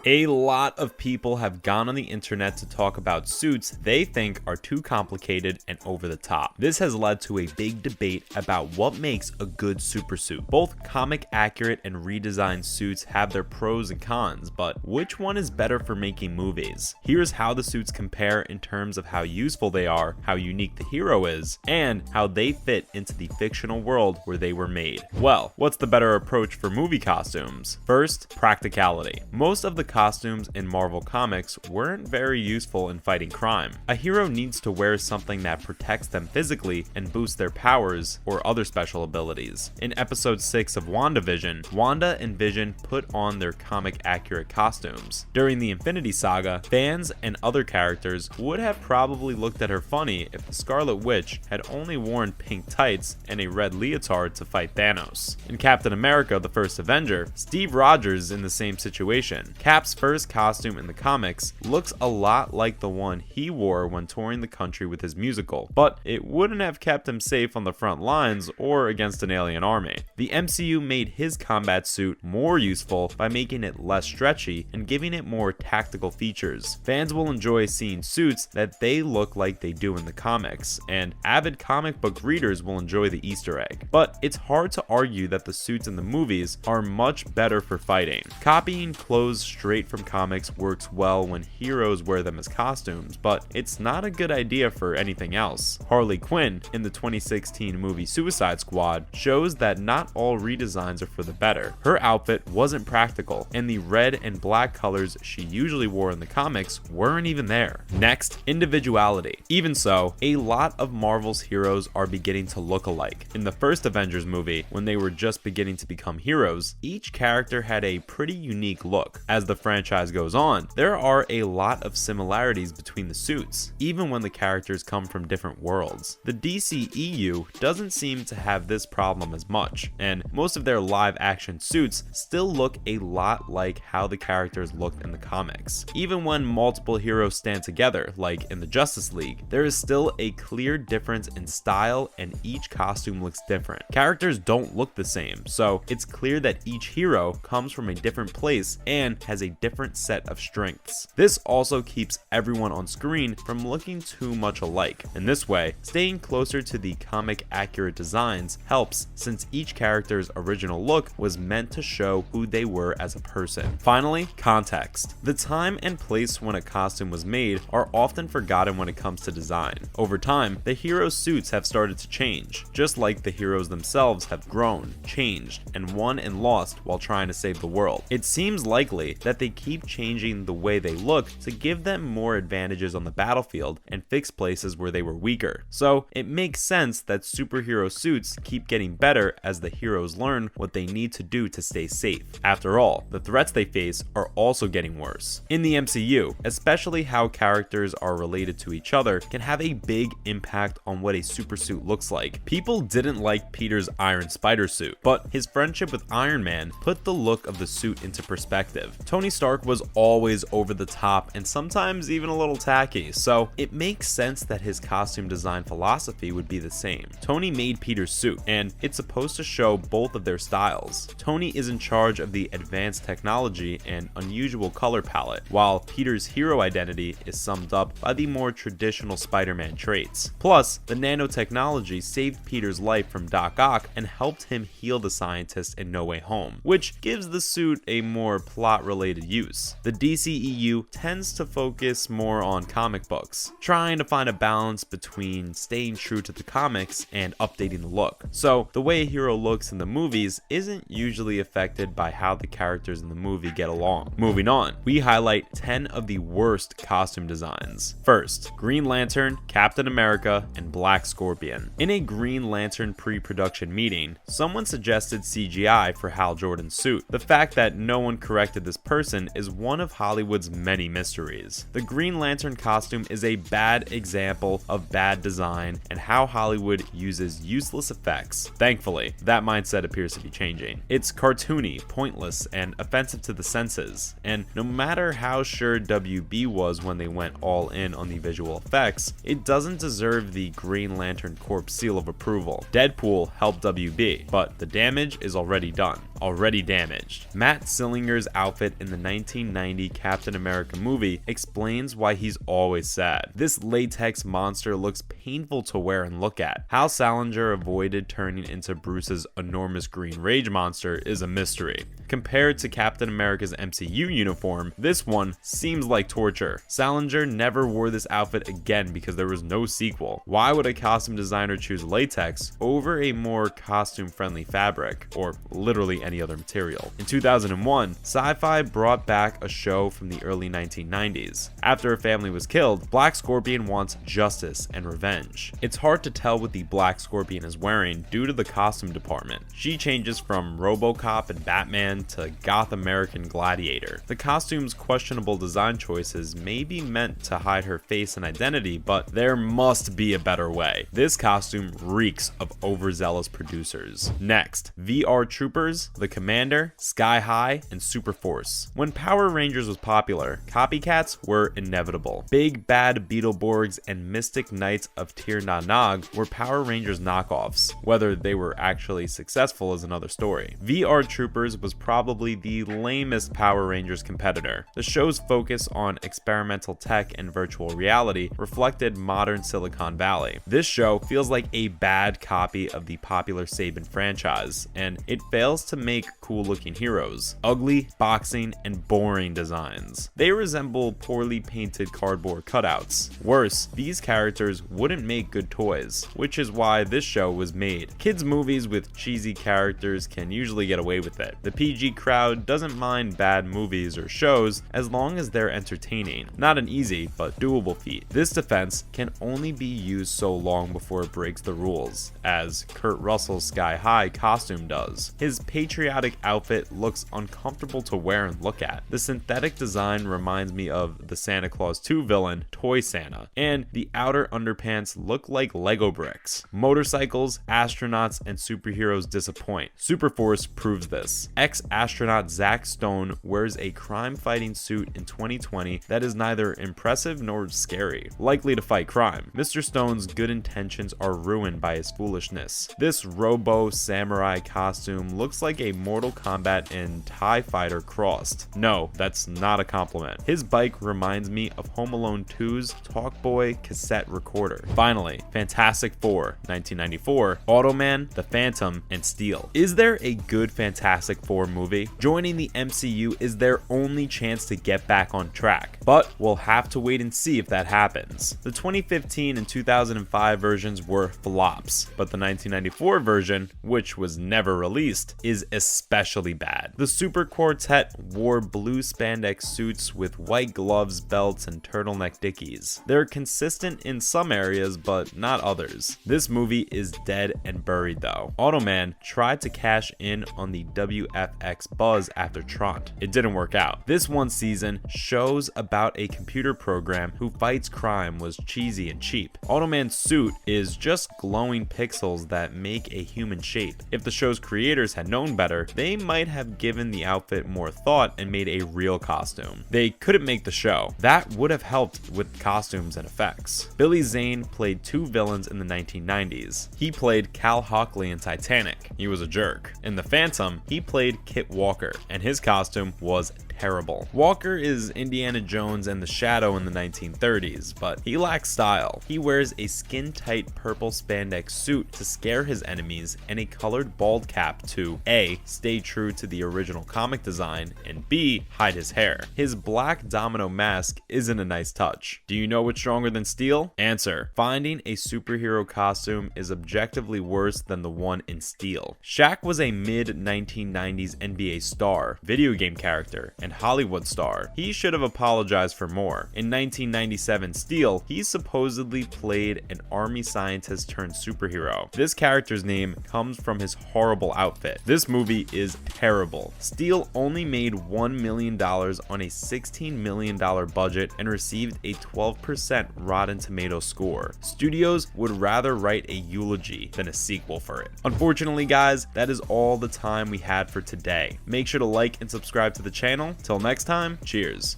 A lot of people have gone on the internet to talk about suits they think are too complicated and over the top. This has led to a big debate about what makes a good super suit. Both comic accurate and redesigned suits have their pros and cons, but which one is better for making movies? Here's how the suits compare in terms of how useful they are, how unique the hero is, and how they fit into the fictional world where they were made. Well, what's the better approach for movie costumes? First, practicality. Most of the costumes in Marvel Comics weren't very useful in fighting crime. A hero needs to wear something that protects them physically and boosts their powers or other special abilities. In episode 6 of WandaVision, Wanda and Vision put on their comic accurate costumes. During the Infinity Saga, fans and other characters would have probably looked at her funny if the Scarlet Witch had only worn pink tights and a red leotard to fight Thanos. In Captain America: The First Avenger, Steve Rogers is in the same situation. Cap's first costume in the comics looks a lot like the one he wore when touring the country with his musical, but it wouldn't have kept him safe on the front lines or against an alien army. The MCU made his combat suit more useful by making it less stretchy and giving it more tactical features. Fans will enjoy seeing suits that they look like they do in the comics, and avid comic book readers will enjoy the Easter egg. But it's hard to argue that the suits in the movies are much better for fighting. Copying clothes straight from comics works well when heroes wear them as costumes, but it's not a good idea for anything else. Harley Quinn in the 2016 movie Suicide Squad shows that not all redesigns are for the better. Her outfit wasn't practical, and the red and black colors she usually wore in the comics weren't even there. Next, individuality. Even so, a lot of Marvel's heroes are beginning to look alike. In the first Avengers movie, when they were just beginning to become heroes, each character had a pretty unique look. As the franchise goes on, there are a lot of similarities between the suits, even when the characters come from different worlds. The DCEU doesn't seem to have this problem as much, and most of their live action suits still look a lot like how the characters looked in the comics. Even when multiple heroes stand together, like in the Justice League, there is still a clear difference in style and each costume looks different. Characters don't look the same, so it's clear that each hero comes from a different place and has a different set of strengths. This also keeps everyone on screen from looking too much alike. In this way, staying closer to the comic accurate designs helps, since each character's original look was meant to show who they were as a person. Finally, context. The time and place when a costume was made are often forgotten when it comes to design. Over time, the heroes' suits have started to change, just like the heroes themselves have grown, changed, and won and lost while trying to save the world. It seems likely that they keep changing the way they look to give them more advantages on the battlefield and fix places where they were weaker. So it makes sense that superhero suits keep getting better as the heroes learn what they need to do to stay safe. After all, the threats they face are also getting worse. In the MCU, especially how characters are related to each other can have a big impact on what a super suit looks like. People didn't like Peter's Iron Spider suit, but his friendship with Iron Man put the look of the suit into perspective. Tony Stark was always over the top and sometimes even a little tacky, so it makes sense that his costume design philosophy would be the same. Tony made Peter's suit, and it's supposed to show both of their styles. Tony is in charge of the advanced technology and unusual color palette, while Peter's hero identity is summed up by the more traditional Spider-Man traits. Plus, the nanotechnology saved Peter's life from Doc Ock and helped him heal the scientist in No Way Home, which gives the suit a more plot-related use. The DCEU tends to focus more on comic books, trying to find a balance between staying true to the comics and updating the look. So the way a hero looks in the movies isn't usually affected by how the characters in the movie get along. Moving on, we highlight 10 of the worst costume designs. First, Green Lantern, Captain America, and Black Scorpion. In a Green Lantern pre-production meeting, someone suggested CGI for Hal Jordan's suit. The fact that no one corrected this person is one of Hollywood's many mysteries. The Green Lantern costume is a bad example of bad design and how Hollywood uses useless effects. Thankfully, that mindset appears to be changing. It's cartoony, pointless, and offensive to the senses, and no matter how sure WB was when they went all in on the visual effects, it doesn't deserve the Green Lantern Corps seal of approval. Deadpool helped WB, but the damage is already done. already damaged. Matt Sillinger's outfit in the 1990 Captain America movie explains why he's always sad. This latex monster looks painful to wear and look at. How Salinger avoided turning into Bruce's enormous green rage monster is a mystery. Compared to Captain America's MCU uniform, this one seems like torture. Salinger never wore this outfit again because there was no sequel. Why would a costume designer choose latex over a more costume-friendly fabric, or literally any other material? In 2001, Sci-Fi brought back a show from the early 1990s. After a family was killed, Black Scorpion wants justice and revenge. It's hard to tell what the Black Scorpion is wearing due to the costume department. She changes from RoboCop and Batman to Goth American Gladiator. The costume's questionable design choices may be meant to hide her face and identity, but there must be a better way. This costume reeks of overzealous producers. Next, VR Troopers, The Commander, Sky High, and Super Force. When Power Rangers was popular, copycats were inevitable. Big Bad Beetleborgs and Mystic Knights of Tir Na Nog were Power Rangers knockoffs. Whether they were actually successful is another story. VR Troopers was probably the lamest Power Rangers competitor. The show's focus on experimental tech and virtual reality reflected modern Silicon Valley. This show feels like a bad copy of the popular Saban franchise, and it fails to make cool-looking heroes. Ugly, boxing, and boring designs. They resemble poorly painted cardboard cutouts. Worse, these characters wouldn't make good toys, which is why this show was made. Kids' movies with cheesy characters can usually get away with it. The PG crowd doesn't mind bad movies or shows as long as they're entertaining. Not an easy, but doable feat. This defense can only be used so long before it breaks the rules, as Kurt Russell's Sky High costume does. His patriotic outfit looks uncomfortable to wear and look at. The synthetic design reminds me of the Santa Claus 2 villain, Toy Santa, and the outer underpants look like Lego bricks. Motorcycles, astronauts, and superheroes disappoint. Super Force proves this. Ex-astronaut Zack Stone wears a crime-fighting suit in 2020 that is neither impressive nor scary, likely to fight crime. Mr. Stone's good intentions are ruined by his foolishness. This Robo Samurai costume looks like a Mortal Kombat and TIE Fighter crossed. No, that's not a compliment. His bike reminds me of Home Alone 2's Talkboy cassette recorder. Finally, Fantastic Four, 1994, Automan, The Phantom, and Steel. Is there a good Fantastic Four movie? Joining the MCU is their only chance to get back on track, but we'll have to wait and see if that happens. The 2015 and 2005 versions were flops, but the 1994 version, which was never released, is especially bad. The Super Quartet wore blue spandex suits with white gloves, belts, and turtleneck dickies. They're consistent in some areas, but not others. This movie is dead and buried though. Automan tried to cash in on the WFX buzz after Trant. It didn't work out. This one season shows about a computer program who fights crime was cheesy and cheap. Automan's suit is just glowing pixels that make a human shape. If the show's creators had known better, they might have given the outfit more thought and made a real costume. They couldn't make the show. That would have helped with costumes and effects. Billy Zane played two villains in the 1990s. He played Cal Hockley in Titanic. He was a jerk. In The Phantom, he played Kit Walker, and his costume was terrible. Walker is Indiana Jones and the Shadow in the 1930s, but he lacks style. He wears a skin-tight purple spandex suit to scare his enemies and a colored bald cap to A, stay true to the original comic design, and B, hide his hair. His black domino mask isn't a nice touch. Do you know what's stronger than Steel? Answer: finding a superhero costume is objectively worse than the one in Steel. Shaq was a mid-1990s NBA star, video game character, and Hollywood star. He should have apologized for more. In 1997 Steel, he supposedly played an army scientist turned superhero. This character's name comes from his horrible outfit. This movie is terrible. Steel only made $1 million on a $16 million budget and received a 12% Rotten Tomatoes score. Studios would rather write a eulogy than a sequel for it. Unfortunately, guys, that is all the time we had for today. Make sure to like and subscribe to the channel. Till next time, cheers.